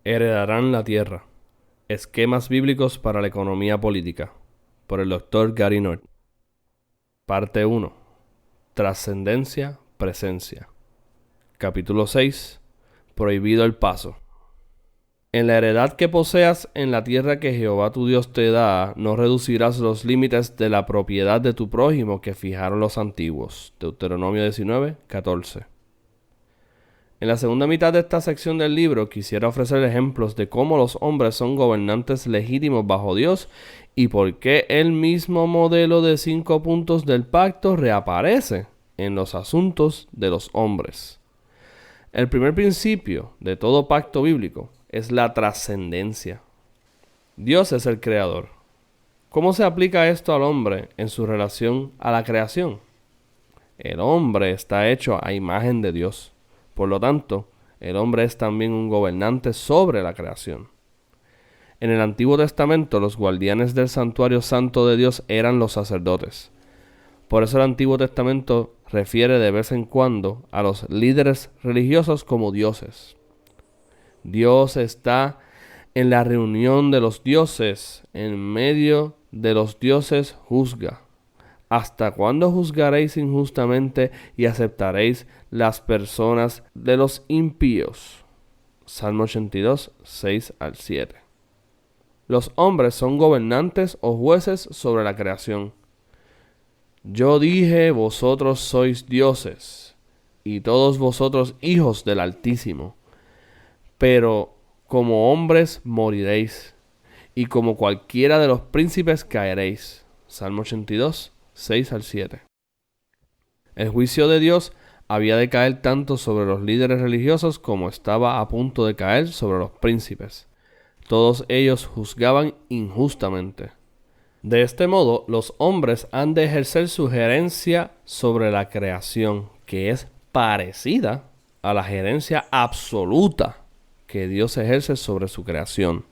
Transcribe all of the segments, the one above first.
Heredarán la tierra. Esquemas bíblicos para la economía política. Por el Dr. Gary North. Parte 1. Trascendencia, presencia. Capítulo 6. Prohibido el paso. En la heredad que poseas en la tierra que Jehová tu Dios te da, no reducirás los límites de la propiedad de tu prójimo que fijaron los antiguos. Deuteronomio 19:14. En la segunda mitad de esta sección del libro quisiera ofrecer ejemplos de cómo los hombres son gobernantes legítimos bajo Dios y por qué el mismo modelo de 5 puntos del pacto reaparece en los asuntos de los hombres. El primer principio de todo pacto bíblico es la trascendencia. Dios es el creador. ¿Cómo se aplica esto al hombre en su relación a la creación? El hombre está hecho a imagen de Dios. Por lo tanto, el hombre es también un gobernante sobre la creación. En el Antiguo Testamento, los guardianes del santuario santo de Dios eran los sacerdotes. Por eso el Antiguo Testamento refiere de vez en cuando a los líderes religiosos como dioses. Dios está en la reunión de los dioses, en medio de los dioses juzga. ¿Hasta cuándo juzgaréis injustamente y aceptaréis las personas de los impíos? Salmo 82, 6 al 7. Los hombres son gobernantes o jueces sobre la creación. Yo dije, vosotros sois dioses, y todos vosotros hijos del Altísimo. Pero como hombres moriréis, y como cualquiera de los príncipes caeréis. Salmo 82, 6 al 7. El juicio de Dios había de caer tanto sobre los líderes religiosos como estaba a punto de caer sobre los príncipes. Todos ellos juzgaban injustamente. De este modo, los hombres han de ejercer su gerencia sobre la creación, que es parecida a la gerencia absoluta que Dios ejerce sobre su creación.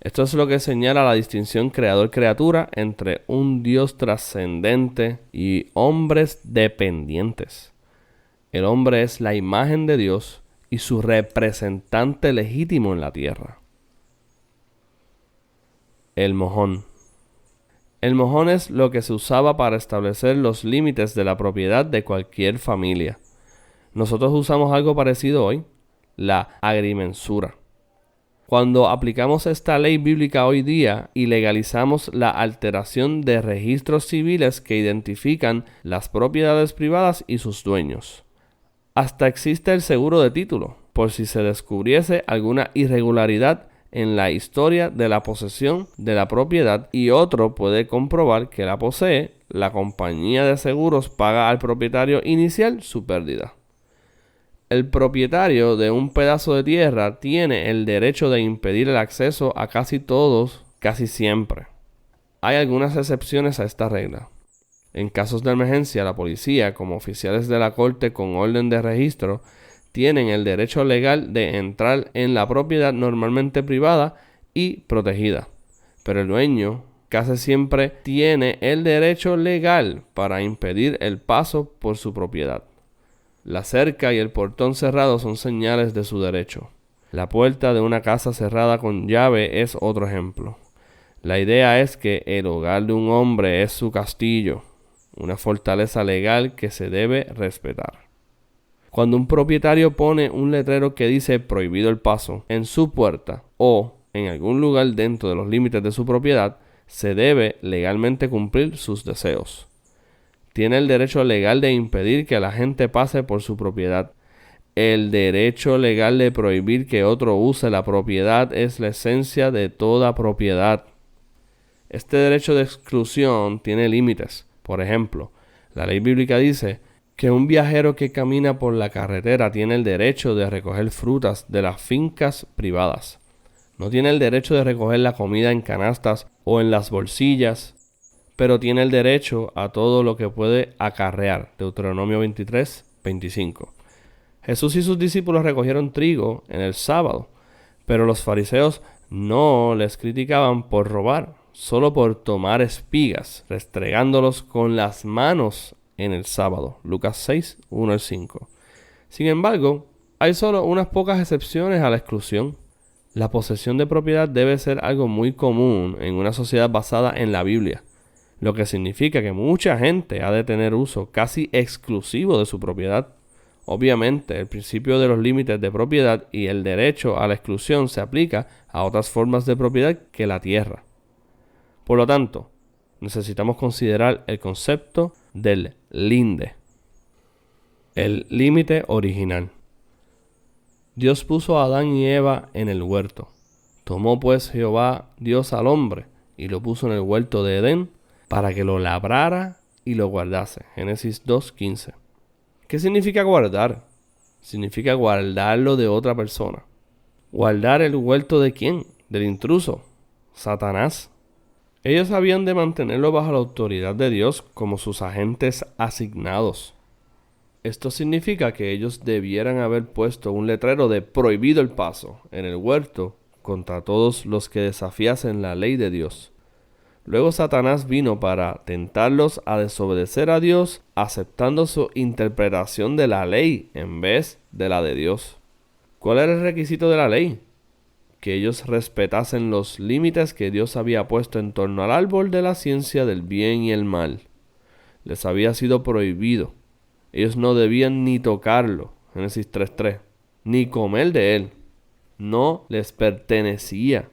Esto es lo que señala la distinción creador-criatura entre un Dios trascendente y hombres dependientes. El hombre es la imagen de Dios y su representante legítimo en la tierra. El mojón. El mojón es lo que se usaba para establecer los límites de la propiedad de cualquier familia. Nosotros usamos algo parecido hoy, la agrimensura. Cuando aplicamos esta ley bíblica hoy día y legalizamos la alteración de registros civiles que identifican las propiedades privadas y sus dueños. Hasta existe el seguro de título, por si se descubriese alguna irregularidad en la historia de la posesión de la propiedad y otro puede comprobar que la posee, la compañía de seguros paga al propietario inicial su pérdida. El propietario de un pedazo de tierra tiene el derecho de impedir el acceso a casi todos, casi siempre. Hay algunas excepciones a esta regla. En casos de emergencia, la policía, como oficiales de la corte con orden de registro, tienen el derecho legal de entrar en la propiedad normalmente privada y protegida. Pero el dueño casi siempre tiene el derecho legal para impedir el paso por su propiedad. La cerca y el portón cerrado son señales de su derecho. La puerta de una casa cerrada con llave es otro ejemplo. La idea es que el hogar de un hombre es su castillo, una fortaleza legal que se debe respetar. Cuando un propietario pone un letrero que dice prohibido el paso en su puerta o en algún lugar dentro de los límites de su propiedad, se debe legalmente cumplir sus deseos. Tiene el derecho legal de impedir que la gente pase por su propiedad. El derecho legal de prohibir que otro use la propiedad es la esencia de toda propiedad. Este derecho de exclusión tiene límites. Por ejemplo, la ley bíblica dice que un viajero que camina por la carretera tiene el derecho de recoger frutas de las fincas privadas. No tiene el derecho de recoger la comida en canastas o en las bolsillas, pero tiene el derecho a todo lo que puede acarrear. Deuteronomio 23, 25. Jesús y sus discípulos recogieron trigo en el sábado, pero los fariseos no les criticaban por robar, solo por tomar espigas, restregándolos con las manos en el sábado. Lucas 6, 1 al 5. Sin embargo, hay solo unas pocas excepciones a la exclusión. La posesión de propiedad debe ser algo muy común en una sociedad basada en la Biblia, lo que significa que mucha gente ha de tener uso casi exclusivo de su propiedad. Obviamente, el principio de los límites de propiedad y el derecho a la exclusión se aplica a otras formas de propiedad que la tierra. Por lo tanto, necesitamos considerar el concepto del linde, el límite original. Dios puso a Adán y Eva en el huerto. Tomó pues Jehová Dios al hombre y lo puso en el huerto de Edén para que lo labrara y lo guardase. Génesis 2:15. ¿Qué significa guardar? Significa guardarlo de otra persona. ¿Guardar el huerto de quién? Del intruso, Satanás. Ellos habían de mantenerlo bajo la autoridad de Dios como sus agentes asignados. Esto significa que ellos debieran haber puesto un letrero de prohibido el paso en el huerto contra todos los que desafiasen la ley de Dios. Luego Satanás vino para tentarlos a desobedecer a Dios, aceptando su interpretación de la ley en vez de la de Dios. ¿Cuál era el requisito de la ley? Que ellos respetasen los límites que Dios había puesto en torno al árbol de la ciencia del bien y el mal. Les había sido prohibido. Ellos no debían ni tocarlo, Génesis 3:3, ni comer de él. No les pertenecía.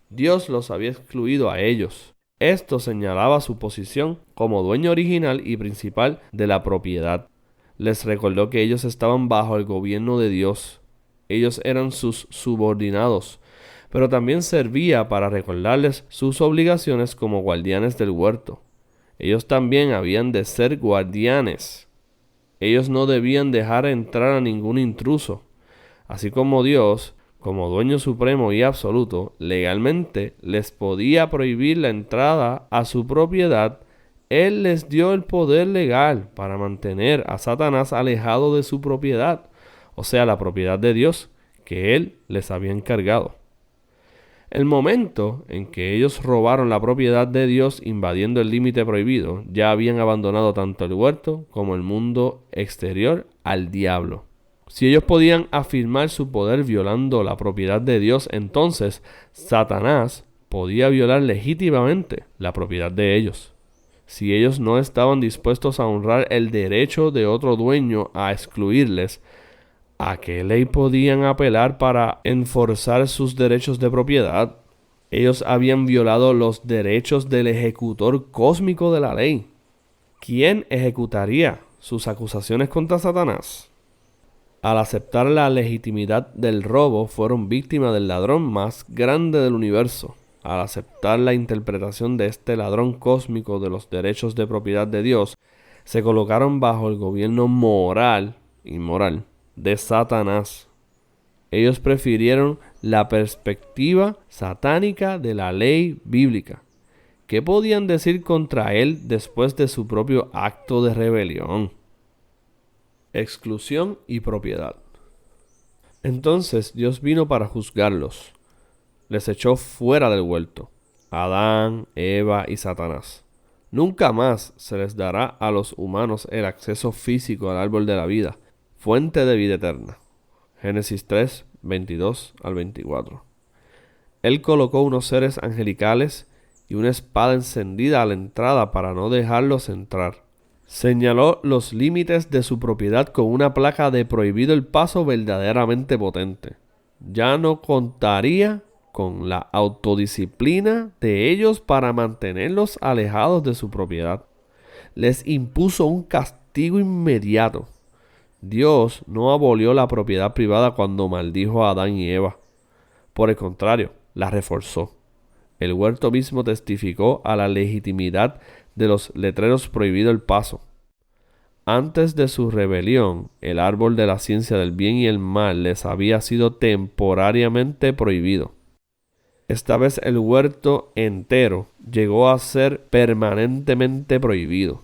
Dios los había excluido a ellos. Esto señalaba su posición como dueño original y principal de la propiedad. Les recordó que ellos estaban bajo el gobierno de Dios. Ellos eran sus subordinados, pero también servía para recordarles sus obligaciones como guardianes del huerto. Ellos también habían de ser guardianes. Ellos no debían dejar entrar a ningún intruso. Así como Dios, como dueño supremo y absoluto, legalmente les podía prohibir la entrada a su propiedad, Él les dio el poder legal para mantener a Satanás alejado de su propiedad, o sea, la propiedad de Dios, que Él les había encargado. El momento en que ellos robaron la propiedad de Dios invadiendo el límite prohibido, ya habían abandonado tanto el huerto como el mundo exterior al diablo. Si ellos podían afirmar su poder violando la propiedad de Dios, entonces Satanás podía violar legítimamente la propiedad de ellos. Si ellos no estaban dispuestos a honrar el derecho de otro dueño a excluirles, ¿a qué ley podían apelar para enforzar sus derechos de propiedad? Ellos habían violado los derechos del ejecutor cósmico de la ley. ¿Quién ejecutaría sus acusaciones contra Satanás? Al aceptar la legitimidad del robo, fueron víctimas del ladrón más grande del universo. Al aceptar la interpretación de este ladrón cósmico de los derechos de propiedad de Dios, se colocaron bajo el gobierno moral y inmoral de Satanás. Ellos prefirieron la perspectiva satánica de la ley bíblica. ¿Qué podían decir contra él después de su propio acto de rebelión? Exclusión y propiedad. Entonces Dios vino para juzgarlos. Les echó fuera del huerto, Adán, Eva y Satanás. Nunca más se les dará a los humanos el acceso físico al árbol de la vida, fuente de vida eterna. Génesis 3, 22 al 24. Él colocó unos seres angelicales y una espada encendida a la entrada para no dejarlos entrar. Señaló los límites de su propiedad con una placa de prohibido el paso verdaderamente potente. Ya no contaría con la autodisciplina de ellos para mantenerlos alejados de su propiedad. Les impuso un castigo inmediato. Dios no abolió la propiedad privada cuando maldijo a Adán y Eva. Por el contrario, la reforzó. El huerto mismo testificó a la legitimidad de los letreros prohibido el paso. Antes de su rebelión, el árbol de la ciencia del bien y el mal les había sido temporariamente prohibido. Esta vez el huerto entero llegó a ser permanentemente prohibido.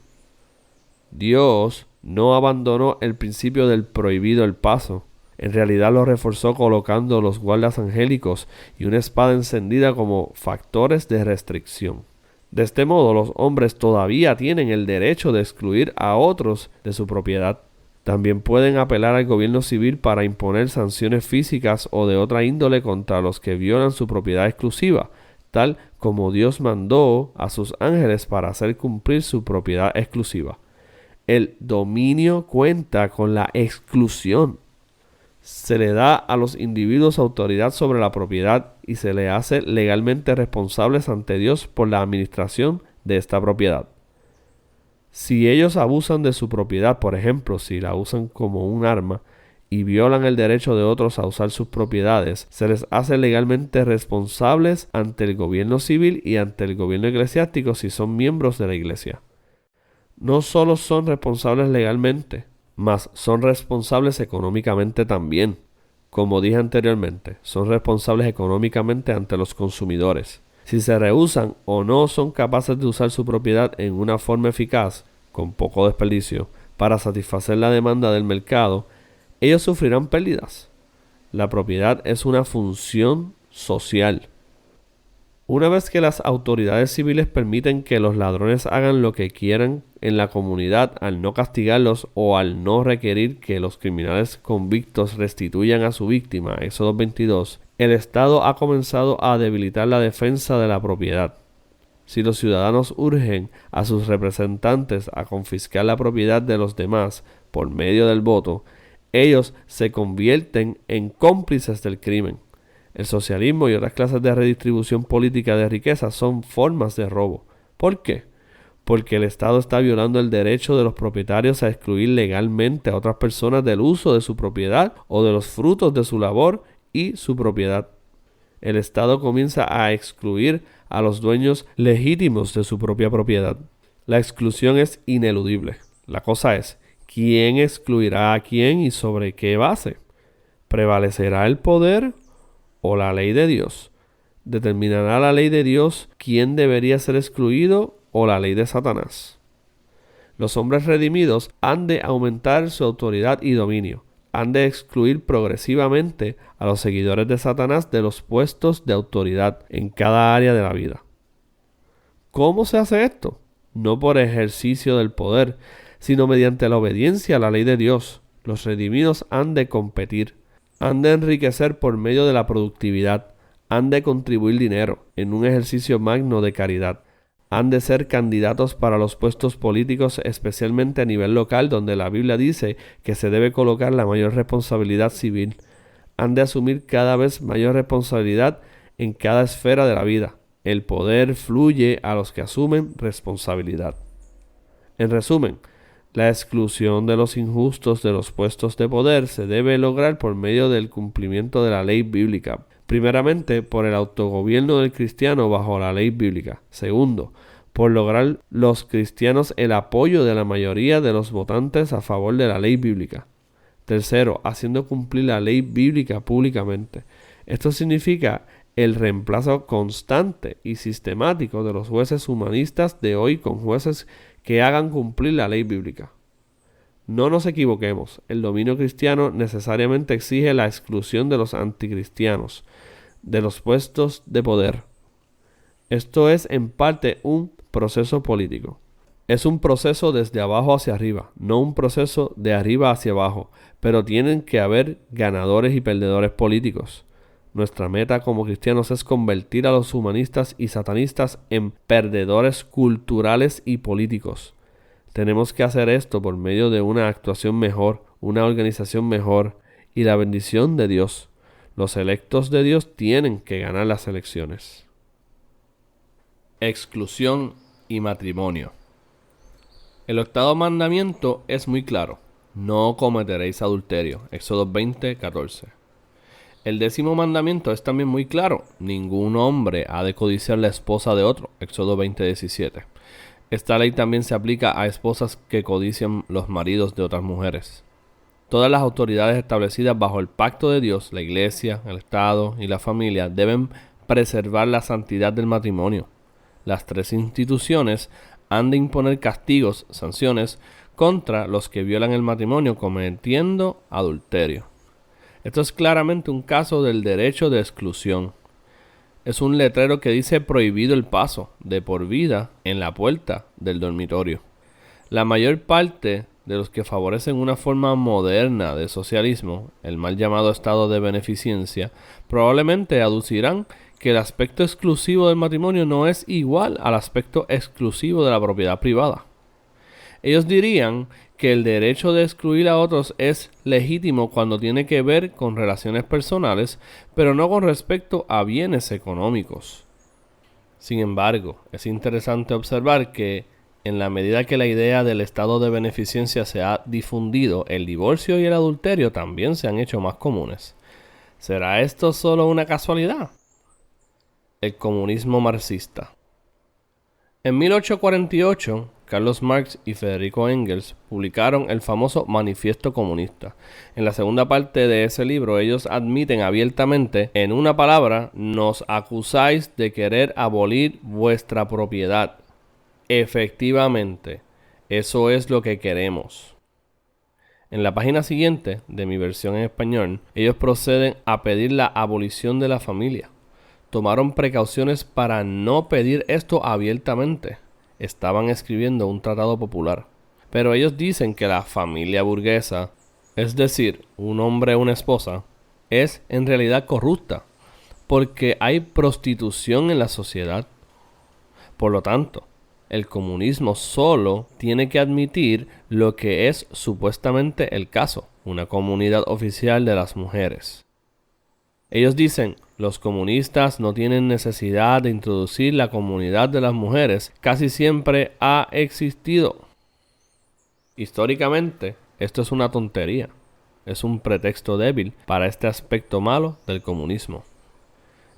Dios no abandonó el principio del prohibido el paso. En realidad lo reforzó colocando los guardas angélicos y una espada encendida como factores de restricción. De este modo, los hombres todavía tienen el derecho de excluir a otros de su propiedad. También pueden apelar al gobierno civil para imponer sanciones físicas o de otra índole contra los que violan su propiedad exclusiva, tal como Dios mandó a sus ángeles para hacer cumplir su propiedad exclusiva. El dominio cuenta con la exclusión. Se le da a los individuos autoridad sobre la propiedad y se le hace legalmente responsables ante Dios por la administración de esta propiedad. Si ellos abusan de su propiedad, por ejemplo, si la usan como un arma y violan el derecho de otros a usar sus propiedades, se les hace legalmente responsables ante el gobierno civil y ante el gobierno eclesiástico si son miembros de la iglesia. No solo son responsables legalmente, mas son responsables económicamente también. Como dije anteriormente, son responsables económicamente ante los consumidores. Si se rehúsan o no son capaces de usar su propiedad en una forma eficaz, con poco desperdicio, para satisfacer la demanda del mercado, ellos sufrirán pérdidas. La propiedad es una función social. Una vez que las autoridades civiles permiten que los ladrones hagan lo que quieran en la comunidad al no castigarlos o al no requerir que los criminales convictos restituyan a su víctima, Éxodo 22, el Estado ha comenzado a debilitar la defensa de la propiedad. Si los ciudadanos urgen a sus representantes a confiscar la propiedad de los demás por medio del voto, ellos se convierten en cómplices del crimen. El socialismo y otras clases de redistribución política de riqueza son formas de robo. ¿Por qué? Porque el Estado está violando el derecho de los propietarios a excluir legalmente a otras personas del uso de su propiedad o de los frutos de su labor y su propiedad. El Estado comienza a excluir a los dueños legítimos de su propia propiedad. La exclusión es ineludible. La cosa es, ¿quién excluirá a quién y sobre qué base? ¿Prevalecerá el poder o la ley de Dios? ¿Determinará la ley de Dios quién debería ser excluido o la ley de Satanás? Los hombres redimidos han de aumentar su autoridad y dominio. Han de excluir progresivamente a los seguidores de Satanás de los puestos de autoridad en cada área de la vida. ¿Cómo se hace esto? No por ejercicio del poder, sino mediante la obediencia a la ley de Dios. Los redimidos han de competir, han de enriquecer por medio de la productividad, han de contribuir dinero en un ejercicio magno de caridad. Han de ser candidatos para los puestos políticos, especialmente a nivel local, donde la Biblia dice que se debe colocar la mayor responsabilidad civil. Han de asumir cada vez mayor responsabilidad en cada esfera de la vida. El poder fluye a los que asumen responsabilidad. En resumen, la exclusión de los injustos de los puestos de poder se debe lograr por medio del cumplimiento de la ley bíblica. Primeramente, por el autogobierno del cristiano bajo la ley bíblica. Segundo, por lograr los cristianos el apoyo de la mayoría de los votantes a favor de la ley bíblica. Tercero, haciendo cumplir la ley bíblica públicamente. Esto significa el reemplazo constante y sistemático de los jueces humanistas de hoy con jueces que hagan cumplir la ley bíblica. No nos equivoquemos, el dominio cristiano necesariamente exige la exclusión de los anticristianos de los puestos de poder. Esto es en parte un proceso político. Es un proceso desde abajo hacia arriba, no un proceso de arriba hacia abajo, pero tienen que haber ganadores y perdedores políticos. Nuestra meta como cristianos es convertir a los humanistas y satanistas en perdedores culturales y políticos. Tenemos que hacer esto por medio de una actuación mejor, una organización mejor y la bendición de Dios. Los electos de Dios tienen que ganar las elecciones. Exclusión y matrimonio. El octavo mandamiento es muy claro. No cometeréis adulterio. Éxodo 20:14. El décimo mandamiento es también muy claro. Ningún hombre ha de codiciar la esposa de otro. Éxodo 20:17. Esta ley también se aplica a esposas que codician los maridos de otras mujeres. Todas las autoridades establecidas bajo el pacto de Dios, la iglesia, el Estado y la familia, deben preservar la santidad del matrimonio. Las tres instituciones han de imponer castigos, sanciones, contra los que violan el matrimonio cometiendo adulterio. Esto es claramente un caso del derecho de exclusión. Es un letrero que dice prohibido el paso de por vida en la puerta del dormitorio. La mayor parte de los que favorecen una forma moderna de socialismo, el mal llamado estado de beneficencia, probablemente aducirán que el aspecto exclusivo del matrimonio no es igual al aspecto exclusivo de la propiedad privada. Ellos dirían que el derecho de excluir a otros es legítimo cuando tiene que ver con relaciones personales, pero no con respecto a bienes económicos. Sin embargo, es interesante observar que, en la medida que la idea del estado de beneficencia se ha difundido, el divorcio y el adulterio también se han hecho más comunes. ¿Será esto solo una casualidad? El comunismo marxista. En 1848, Carlos Marx y Federico Engels publicaron el famoso Manifiesto Comunista. En la segunda parte de ese libro, ellos admiten abiertamente, en una palabra, nos acusáis de querer abolir vuestra propiedad. Efectivamente, eso es lo que queremos. En la página siguiente de mi versión en español, ellos proceden a pedir la abolición de la familia. Tomaron precauciones para no pedir esto abiertamente. Estaban escribiendo un tratado popular. Pero ellos dicen que la familia burguesa, es decir, un hombre y una esposa, es en realidad corrupta, porque hay prostitución en la sociedad. Por lo tanto, el comunismo solo tiene que admitir lo que es supuestamente el caso, una comunidad oficial de las mujeres. Ellos dicen, los comunistas no tienen necesidad de introducir la comunidad de las mujeres, casi siempre ha existido. Históricamente, esto es una tontería, es un pretexto débil para este aspecto malo del comunismo.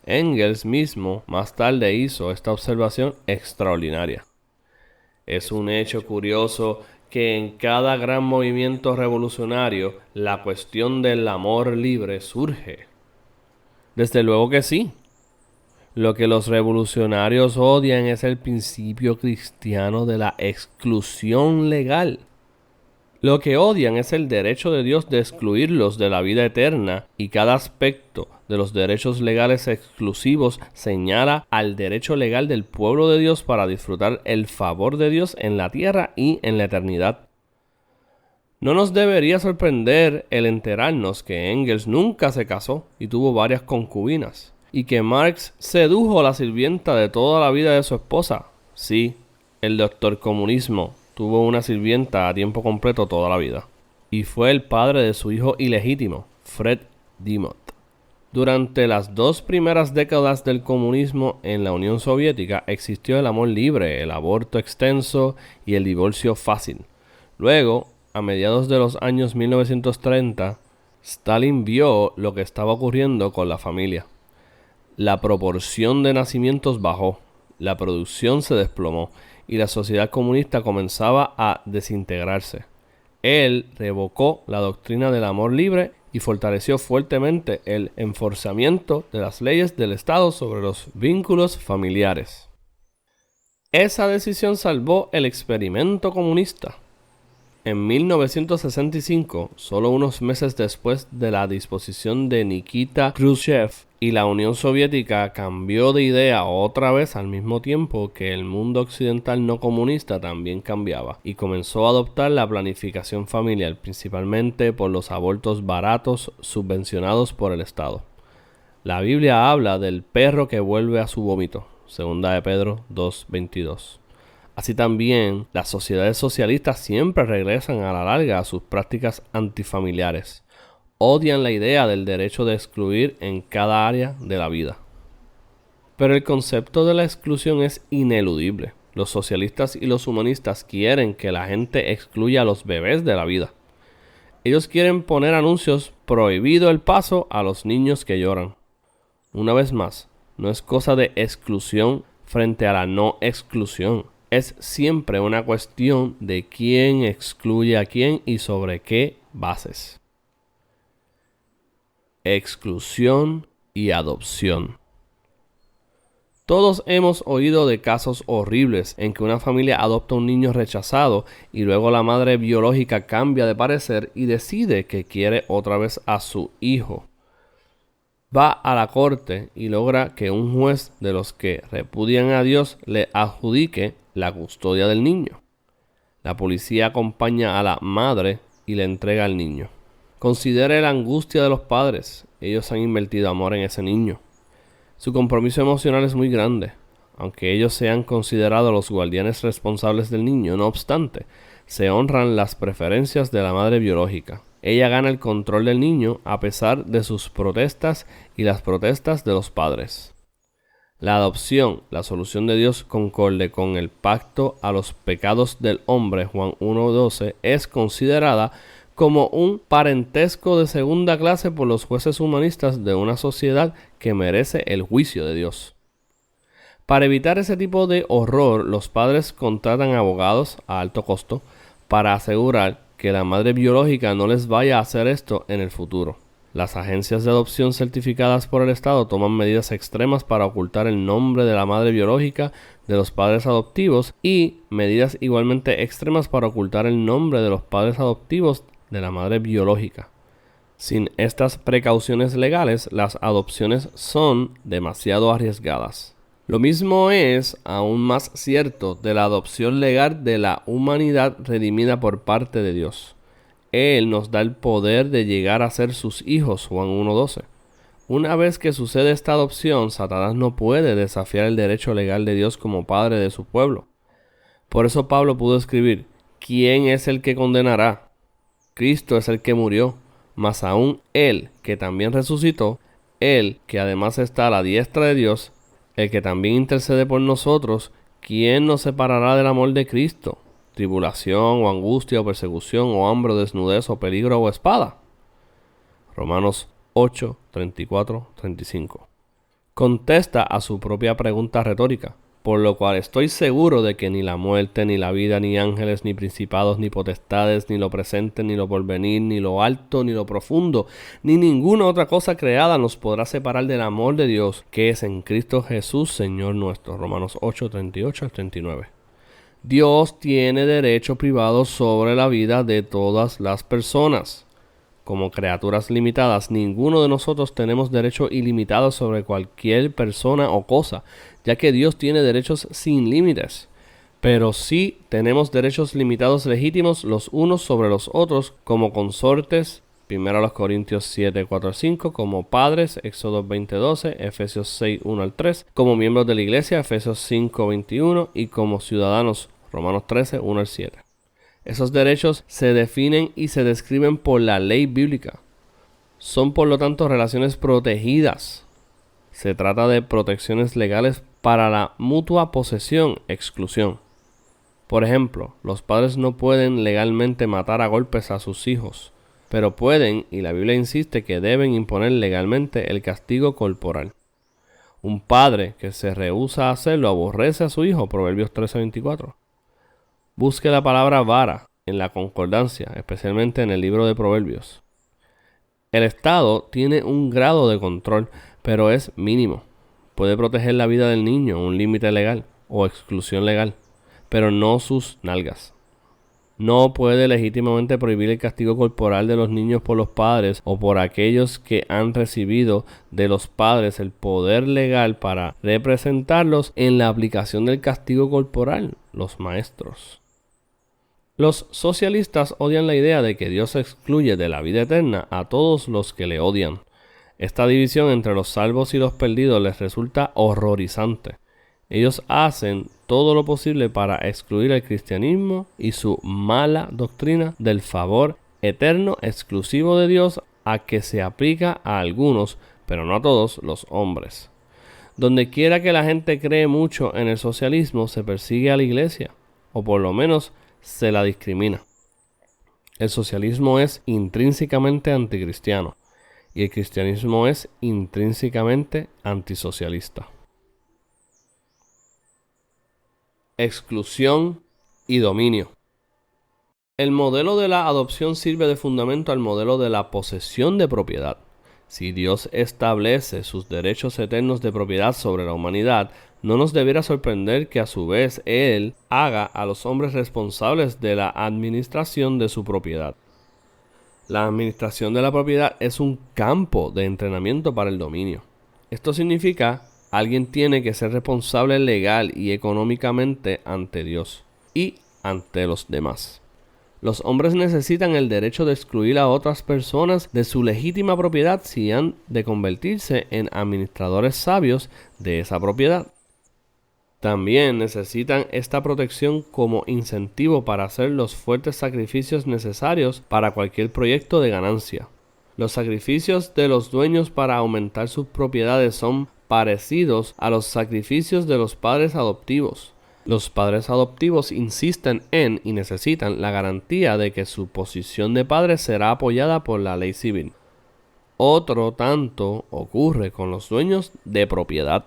Engels mismo más tarde hizo esta observación extraordinaria. Es un hecho curioso que en cada gran movimiento revolucionario la cuestión del amor libre surge. Desde luego que sí. Lo que los revolucionarios odian es el principio cristiano de la exclusión legal. Lo que odian es el derecho de Dios de excluirlos de la vida eterna, y cada aspecto de los derechos legales exclusivos señala al derecho legal del pueblo de Dios para disfrutar el favor de Dios en la tierra y en la eternidad. No nos debería sorprender el enterarnos que Engels nunca se casó y tuvo varias concubinas, y que Marx sedujo a la sirvienta de toda la vida de su esposa. Sí, el doctor comunismo tuvo una sirvienta a tiempo completo toda la vida, y fue el padre de su hijo ilegítimo, Fred Dimot. Durante las 2 primeras décadas del comunismo en la Unión Soviética existió el amor libre, el aborto extenso y el divorcio fácil. Luego, a mediados de los años 1930, Stalin vio lo que estaba ocurriendo con la familia. La proporción de nacimientos bajó, la producción se desplomó y la sociedad comunista comenzaba a desintegrarse. Él revocó la doctrina del amor libre y fortaleció fuertemente el enforzamiento de las leyes del Estado sobre los vínculos familiares. Esa decisión salvó el experimento comunista. En 1965, solo unos meses después de la disposición de Nikita Khrushchev, y la Unión Soviética cambió de idea otra vez al mismo tiempo que el mundo occidental no comunista también cambiaba, y comenzó a adoptar la planificación familiar, principalmente por los abortos baratos subvencionados por el Estado. La Biblia habla del perro que vuelve a su vómito, 2 de Pedro 2:22. Así también, las sociedades socialistas siempre regresan a la larga a sus prácticas antifamiliares. Odian la idea del derecho de excluir en cada área de la vida. Pero el concepto de la exclusión es ineludible. Los socialistas y los humanistas quieren que la gente excluya a los bebés de la vida. Ellos quieren poner anuncios prohibido el paso a los niños que lloran. Una vez más, no es cosa de exclusión frente a la no exclusión. Es siempre una cuestión de quién excluye a quién y sobre qué bases. Exclusión y adopción. Todos hemos oído de casos horribles en que una familia adopta un niño rechazado y luego la madre biológica cambia de parecer y decide que quiere otra vez a su hijo. Va a la corte y logra que un juez de los que repudian a Dios le adjudique la custodia del niño. La policía acompaña a la madre y le entrega al niño. Considere la angustia de los padres. Ellos han invertido amor en ese niño. Su compromiso emocional es muy grande. Aunque ellos sean considerados los guardianes responsables del niño, no obstante, se honran las preferencias de la madre biológica. Ella gana el control del niño a pesar de sus protestas y las protestas de los padres. La adopción, la solución de Dios concorde con el pacto a los pecados del hombre, Juan 1:12, es considerada como un parentesco de segunda clase por los jueces humanistas de una sociedad que merece el juicio de Dios. Para evitar ese tipo de horror, los padres contratan abogados a alto costo para asegurar que la madre biológica no les vaya a hacer esto en el futuro. Las agencias de adopción certificadas por el Estado toman medidas extremas para ocultar el nombre de la madre biológica de los padres adoptivos y medidas igualmente extremas para ocultar el nombre de los padres adoptivos de la madre biológica. Sin estas precauciones legales, las adopciones son demasiado arriesgadas. Lo mismo es aún más cierto de la adopción legal de la humanidad redimida por parte de Dios. Él nos da el poder de llegar a ser sus hijos, Juan 1:12. Una vez que sucede esta adopción, Satanás no puede desafiar el derecho legal de Dios como padre de su pueblo. Por eso Pablo pudo escribir: ¿quién es el que condenará? Cristo es el que murió, mas aún Él que también resucitó, Él que además está a la diestra de Dios, el que también intercede por nosotros, ¿quién nos separará del amor de Cristo? ¿Tribulación, o angustia, o persecución, o hambre, o desnudez, o peligro, o espada? Romanos 8, 34, 35. Contesta a su propia pregunta retórica, por lo cual estoy seguro de que ni la muerte, ni la vida, ni ángeles, ni principados, ni potestades, ni lo presente, ni lo porvenir, ni lo alto, ni lo profundo, ni ninguna otra cosa creada nos podrá separar del amor de Dios, que es en Cristo Jesús, Señor nuestro. Romanos 8, 38 al 39. Dios tiene derecho privado sobre la vida de todas las personas. Como criaturas limitadas, ninguno de nosotros tenemos derecho ilimitado sobre cualquier persona o cosa, ya que Dios tiene derechos sin límites. Pero sí tenemos derechos limitados legítimos los unos sobre los otros, como consortes, 1 Corintios 7, 4 al 5, como padres, Éxodo 20, 12, Efesios 6, 1 al 3, como miembros de la iglesia, Efesios 5, 21, y como ciudadanos, Romanos 13, 1 al 7. Esos derechos se definen y se describen por la ley bíblica. Son por lo tanto relaciones protegidas. Se trata de protecciones legales para la mutua posesión, exclusión. Por ejemplo, los padres no pueden legalmente matar a golpes a sus hijos, pero pueden, y la Biblia insiste que deben imponer legalmente el castigo corporal. Un padre que se rehúsa a hacerlo aborrece a su hijo, Proverbios 13:24. Busque la palabra vara en la concordancia, especialmente en el libro de Proverbios. El Estado tiene un grado de control, pero es mínimo. Puede proteger la vida del niño, un límite legal o exclusión legal, pero no sus nalgas. No puede legítimamente prohibir el castigo corporal de los niños por los padres o por aquellos que han recibido de los padres el poder legal para representarlos en la aplicación del castigo corporal, los maestros. Los socialistas odian la idea de que Dios excluye de la vida eterna a todos los que le odian. Esta división entre los salvos y los perdidos les resulta horrorizante. Ellos hacen todo lo posible para excluir el cristianismo y su mala doctrina del favor eterno exclusivo de Dios a que se aplica a algunos, pero no a todos, los hombres. Donde quiera que la gente cree mucho en el socialismo, se persigue a la iglesia, o por lo menos se la discrimina. El socialismo es intrínsecamente anticristiano y el cristianismo es intrínsecamente antisocialista. Exclusión y dominio. El modelo de la adopción sirve de fundamento al modelo de la posesión de propiedad. Si Dios establece sus derechos eternos de propiedad sobre la humanidad, no nos debiera sorprender que a su vez Él haga a los hombres responsables de la administración de su propiedad. La administración de la propiedad es un campo de entrenamiento para el dominio. Esto significa alguien tiene que ser responsable legal y económicamente ante Dios. Y ante los demás. Los hombres necesitan el derecho de excluir a otras personas de su legítima propiedad si han de convertirse en administradores sabios de esa propiedad. También necesitan esta protección como incentivo para hacer los fuertes sacrificios necesarios para cualquier proyecto de ganancia. Los sacrificios de los dueños para aumentar sus propiedades son parecidos a los sacrificios de los padres adoptivos. Los padres adoptivos insisten en y necesitan la garantía de que su posición de padre será apoyada por la ley civil. Otro tanto ocurre con los dueños de propiedad.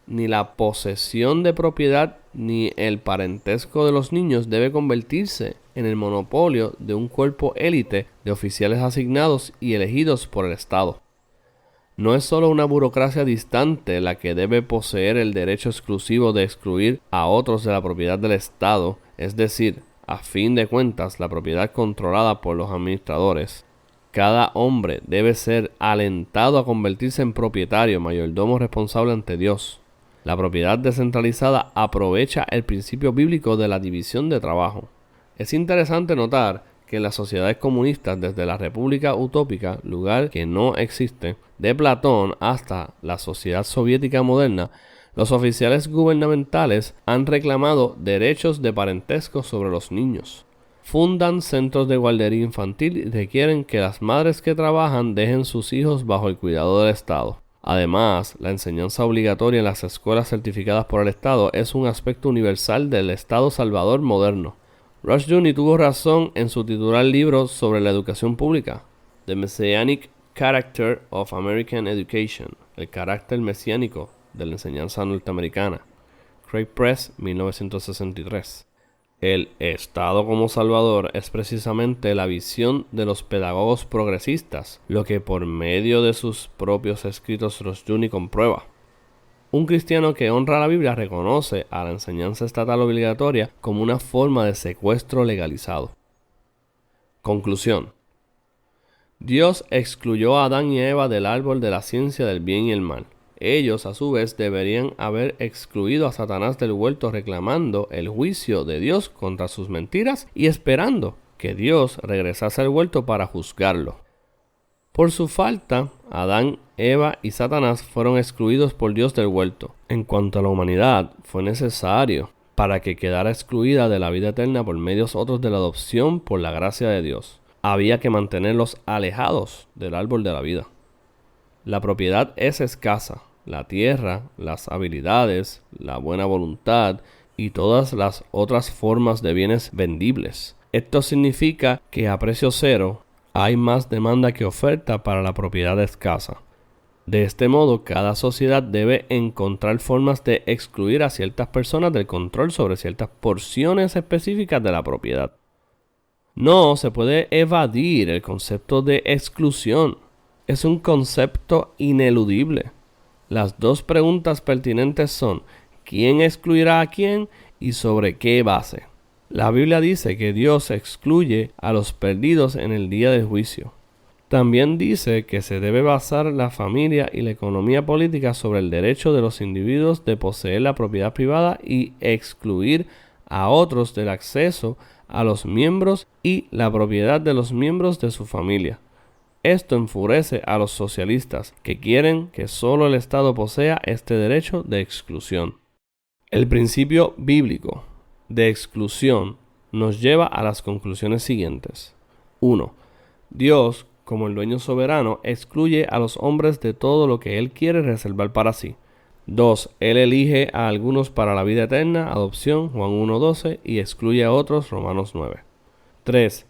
Ni la posesión de propiedad ni el parentesco de los niños debe convertirse en el monopolio de un cuerpo élite de oficiales asignados y elegidos por el Estado. No es solo una burocracia distante la que debe poseer el derecho exclusivo de excluir a otros de la propiedad del Estado, es decir, a fin de cuentas, la propiedad controlada por los administradores. Cada hombre debe ser alentado a convertirse en propietario, mayordomo responsable ante Dios. La propiedad descentralizada aprovecha el principio bíblico de la división de trabajo. Es interesante notar que en las sociedades comunistas, desde la República Utópica, lugar que no existe, de Platón hasta la sociedad soviética moderna, los oficiales gubernamentales han reclamado derechos de parentesco sobre los niños. Fundan centros de guardería infantil y requieren que las madres que trabajan dejen sus hijos bajo el cuidado del Estado. Además, la enseñanza obligatoria en las escuelas certificadas por el Estado es un aspecto universal del Estado Salvador moderno. Rushdoony tuvo razón en su titular libro sobre la educación pública, The Messianic Character of American Education, el carácter mesiánico de la enseñanza norteamericana, Craig Press, 1963. El Estado como Salvador es precisamente la visión de los pedagogos progresistas, lo que por medio de sus propios escritos Rushdoony comprueba. Un cristiano que honra la Biblia reconoce a la enseñanza estatal obligatoria como una forma de secuestro legalizado. Conclusión. Dios excluyó a Adán y a Eva del árbol de la ciencia del bien y el mal. Ellos, a su vez, deberían haber excluido a Satanás del huerto reclamando el juicio de Dios contra sus mentiras y esperando que Dios regresase al huerto para juzgarlo. Por su falta, Adán, Eva y Satanás fueron excluidos por Dios del huerto. En cuanto a la humanidad, fue necesario para que quedara excluida de la vida eterna por medios otros de la adopción por la gracia de Dios. Había que mantenerlos alejados del árbol de la vida. La propiedad es escasa. La tierra, las habilidades, la buena voluntad y todas las otras formas de bienes vendibles. Esto significa que a precio cero hay más demanda que oferta para la propiedad escasa. De este modo, cada sociedad debe encontrar formas de excluir a ciertas personas del control sobre ciertas porciones específicas de la propiedad. No se puede evadir el concepto de exclusión. Es un concepto ineludible. Las dos preguntas pertinentes son: ¿quién excluirá a quién y sobre qué base? La Biblia dice que Dios excluye a los perdidos en el día del juicio. También dice que se debe basar la familia y la economía política sobre el derecho de los individuos de poseer la propiedad privada y excluir a otros del acceso a los miembros y la propiedad de los miembros de su familia. Esto enfurece a los socialistas, que quieren que solo el Estado posea este derecho de exclusión. El principio bíblico de exclusión nos lleva a las conclusiones siguientes. 1. Dios, como el dueño soberano, excluye a los hombres de todo lo que Él quiere reservar para sí. 2. Él elige a algunos para la vida eterna, adopción, Juan 1:12, y excluye a otros, Romanos 9. 3.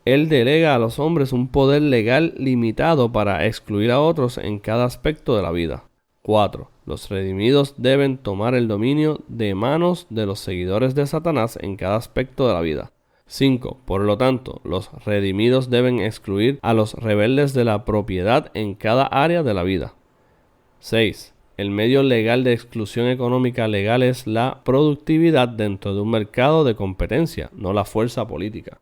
Él delega a los hombres un poder legal limitado para excluir a otros en cada aspecto de la vida. 4. Los redimidos deben tomar el dominio de manos de los seguidores de Satanás en cada aspecto de la vida. 5. Por lo tanto, los redimidos deben excluir a los rebeldes de la propiedad en cada área de la vida. 6. El medio legal de exclusión económica legal es la productividad dentro de un mercado de competencia, no la fuerza política.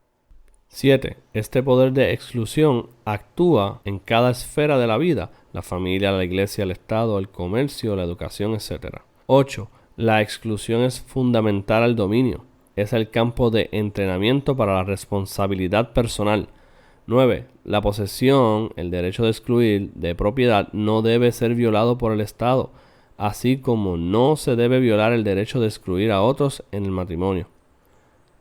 7. Este poder de exclusión actúa en cada esfera de la vida: la familia, la iglesia, el Estado, el comercio, la educación, etc. 8. La exclusión es fundamental al dominio. es el campo de entrenamiento para la responsabilidad personal. 9. La posesión, el derecho de excluir de propiedad, no debe ser violado por el Estado, así como no se debe violar el derecho de excluir a otros en el matrimonio.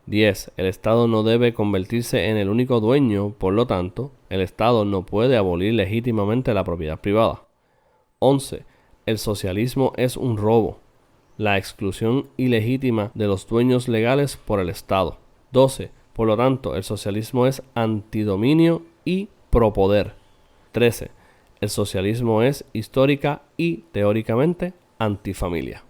10. El Estado no debe convertirse en el único dueño, por lo tanto, el Estado no puede abolir legítimamente la propiedad privada. 11. El socialismo es un robo, la exclusión ilegítima de los dueños legales por el Estado. 12. Por lo tanto, el socialismo es antidominio y propoder. 13. El socialismo es histórica y teóricamente antifamilia.